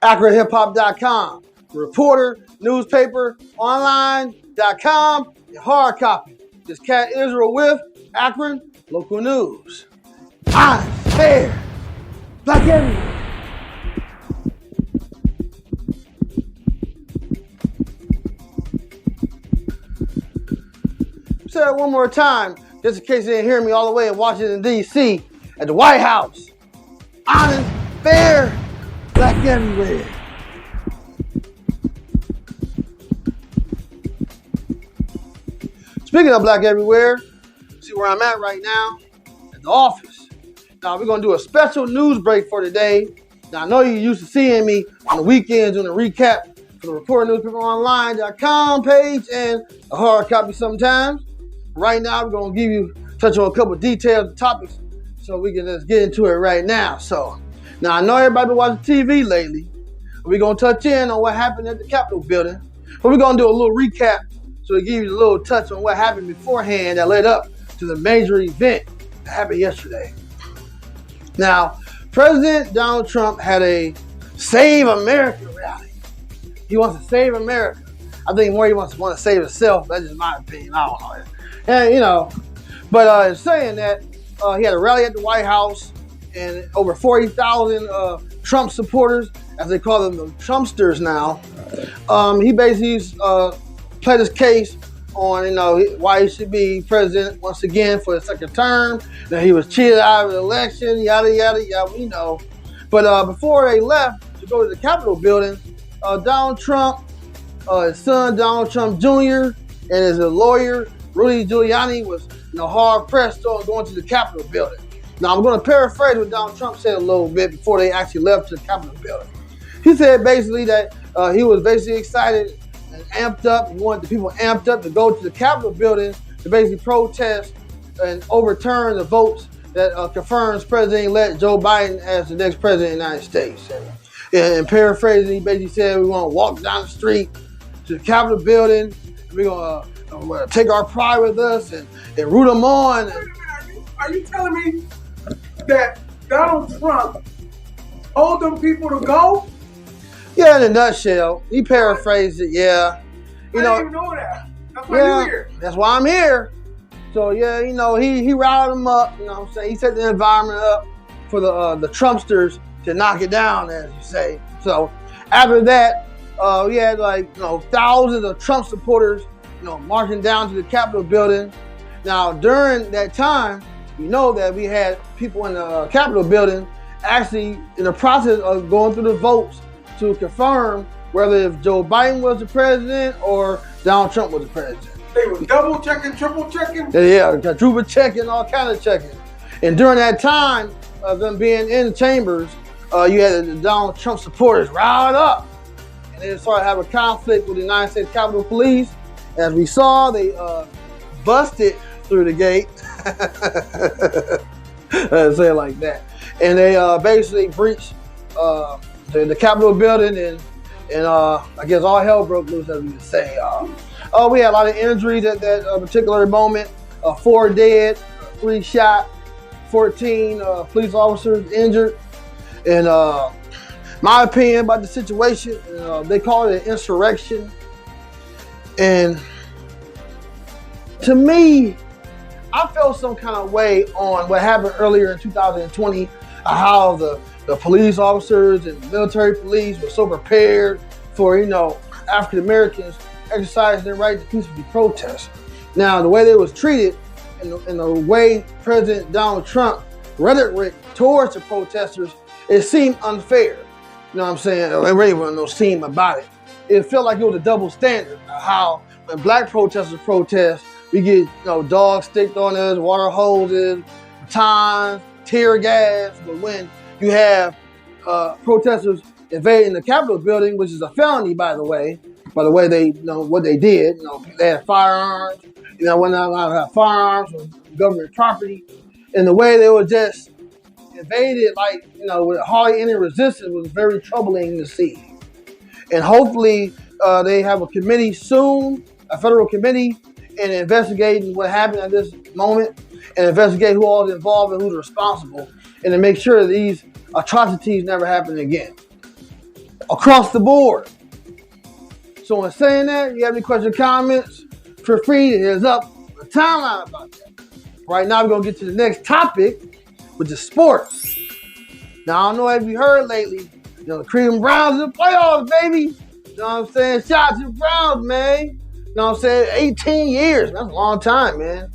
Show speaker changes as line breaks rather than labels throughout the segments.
AkronHipHop.com, reporter, newspaper, online.com, and hard copy. This cat Israel with Akron Local News. Honest, fair, black everywhere. Say it one more time, just in case you didn't hear me all the way in Washington, D.C. at the White House. Honest, fair, black everywhere. Speaking of black everywhere, see where I'm at right now? At the office. Now we're going to do a special news break for today. Now I know you're used to seeing me on the weekends doing a recap for the Reporter Newspaper Online.com page and a hard copy sometimes. Right now we're going to touch on a couple of details and topics so we can just get into it right now. So now I know everybody been watching TV lately. We're going to touch in on what happened at the Capitol building. But we're going to do a little recap so to give you a little touch on what happened beforehand that led up to the major event that happened yesterday. Now, President Donald Trump had a Save America rally. He wants to save America. I think more he wants to save himself. That's just my opinion. I don't know. And, but in saying that, he had a rally at the White House and over 40,000 Trump supporters, as they call them, the Trumpsters now. He basically pled his case on, why he should be president once again for the second term, that he was cheated out of the election, yada, yada, yada, we know. But before they left to go to the Capitol building, Donald Trump, his son, Donald Trump Jr., and his lawyer, Rudy Giuliani, was hard pressed on going to the Capitol building. Now, I'm going to paraphrase what Donald Trump said a little bit before they actually left to the Capitol building. He said basically that he was basically excited and amped up. He wanted the people amped up to go to the Capitol building to basically protest and overturn the votes that confirms President-elect Joe Biden as the next president of the United States. And paraphrasing, he basically said we want to walk down the street to the Capitol building. And we're going to take our pride with us and root them on.
Wait a minute, are you telling me that Donald Trump told them people to go?
Yeah, in a nutshell. He paraphrased it, yeah.
I didn't even know that. That's why you're here.
That's why I'm here. So, yeah, he riled them up, what I'm saying? He set the environment up for the Trumpsters to knock it down, as you say. So, after that, we had thousands of Trump supporters, marching down to the Capitol building. Now, during that time, that we had people in the Capitol building actually in the process of going through the votes to confirm whether if Joe Biden was the president or Donald Trump was the president.
They were double checking, triple checking?
Yeah, quadruple checking, all kind of checking. And during that time of them being in the chambers, you had the Donald Trump supporters riled up. And they started having a conflict with the United States Capitol Police. As we saw, they busted through the gate. Let's say it like that. And they basically breached the Capitol building, and I guess all hell broke loose, as we would say. We had a lot of injuries at that particular moment. 4 dead, 3 shot, 14 police officers injured. And my opinion about the situation, they call it an insurrection. And to me, I felt some kind of way on what happened earlier in 2020, how the police officers and military police were so prepared for, African Americans exercising their right to peacefully protest. Now, the way they was treated and the way President Donald Trump rhetoric towards the protesters, it seemed unfair. You know what I'm saying? There really wasn't no seem about it. It felt like it was a double standard. How when black protesters protest, we get dogs sticked on us, water hoses, batons, tear gas. But when you have protesters invading the Capitol building, which is a felony, by the way they what they did, they had firearms, we're not allowed to have firearms or government property, and the way they were just invaded, with hardly any resistance, was very troubling to see. And hopefully they have a committee soon, a federal committee, and investigating what happened at this moment, and investigate who all is involved and who's responsible, and to make sure that these atrocities never happen again. across the board. So in saying that, you have any questions or comments, feel free to hit us up on the timeline about that. Right now, we're going to get to the next topic, which is sports. Now, I don't know if you heard lately, the Cleveland Browns in the playoffs, baby. You know what I'm saying? Shout out to the Browns, man. You know what I'm saying? 18 years. That's a long time, man.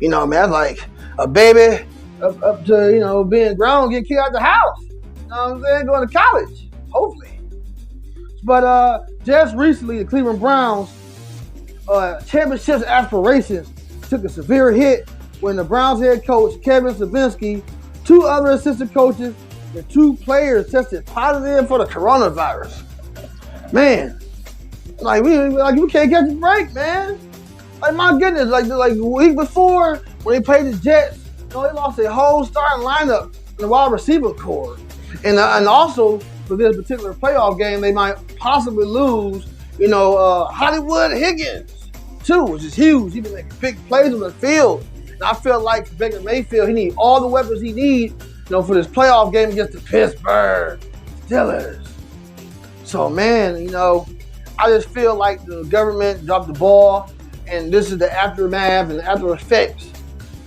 Man, that's like a baby up to, being grown, getting kicked out the house. You know what I'm saying? Going to college, hopefully. But just recently, the Cleveland Browns championship aspirations took a severe hit when the Browns head coach, Kevin Stefanski, 2 other assistant coaches, and 2 players tested positive for the coronavirus. Man, we can't catch a break, man. Like, my goodness, like the week before when they played the Jets, they lost their whole starting lineup in the wide receiver core. And also, for this particular playoff game, they might possibly lose, Hollywood Higgins, too, which is huge. He's been making big plays on the field. And I feel like Baker Mayfield, he needs all the weapons he needs, for this playoff game against the Pittsburgh Steelers. So, man, I just feel like the government dropped the ball, and this is the aftermath and the after effects,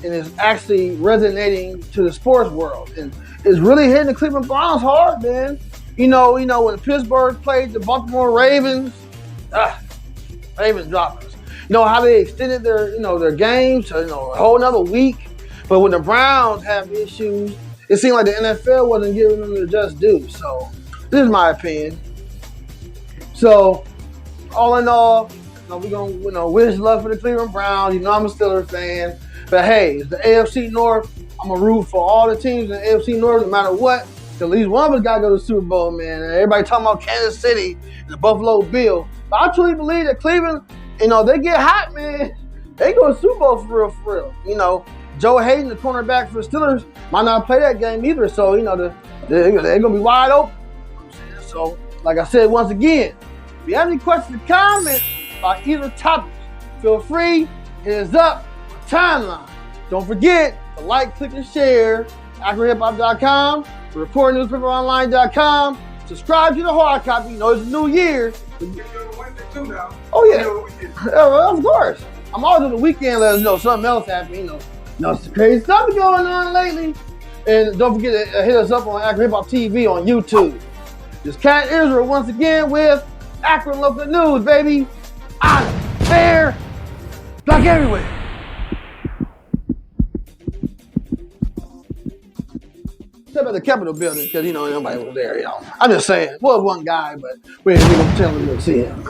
and it's actually resonating to the sports world. And it's really hitting the Cleveland Browns hard, man. When Pittsburgh played the Baltimore Ravens, Ravens dropped us. How they extended their games to, a whole nother week. But when the Browns have issues, it seemed like the NFL wasn't giving them their just due. So this is my opinion. So all in all, we're going to wish luck for the Cleveland Browns. I'm a Steelers fan. But hey, it's the AFC North. I'm going to root for all the teams in the AFC North no matter what. At least one of us got to go to the Super Bowl, man. Everybody talking about Kansas City and the Buffalo Bills. But I truly believe that Cleveland, they get hot, man. They go to the Super Bowl for real. Joe Hayden, the cornerback for the Steelers, might not play that game either. So, they're going to be wide open. So, like I said, once again, if you have any questions or comments about either topic, feel free, hit us up on the timeline. Don't forget to like, click, and share AkronHipHop.com, RecordNewspaperOnline.com. Subscribe to the hard copy. It's a new year. Oh, yeah. Of course. I'm always on the weekend letting us know something else happening. Some crazy stuff going on lately. And don't forget to hit us up on Akron Hip Hop TV on YouTube. This Cat Israel once again with Akron Local News, baby. Honest, fair, black everywhere. Except at the Capitol building, because, nobody was there, I'm just saying. Well, one guy, but we ain't going to tell him to see him.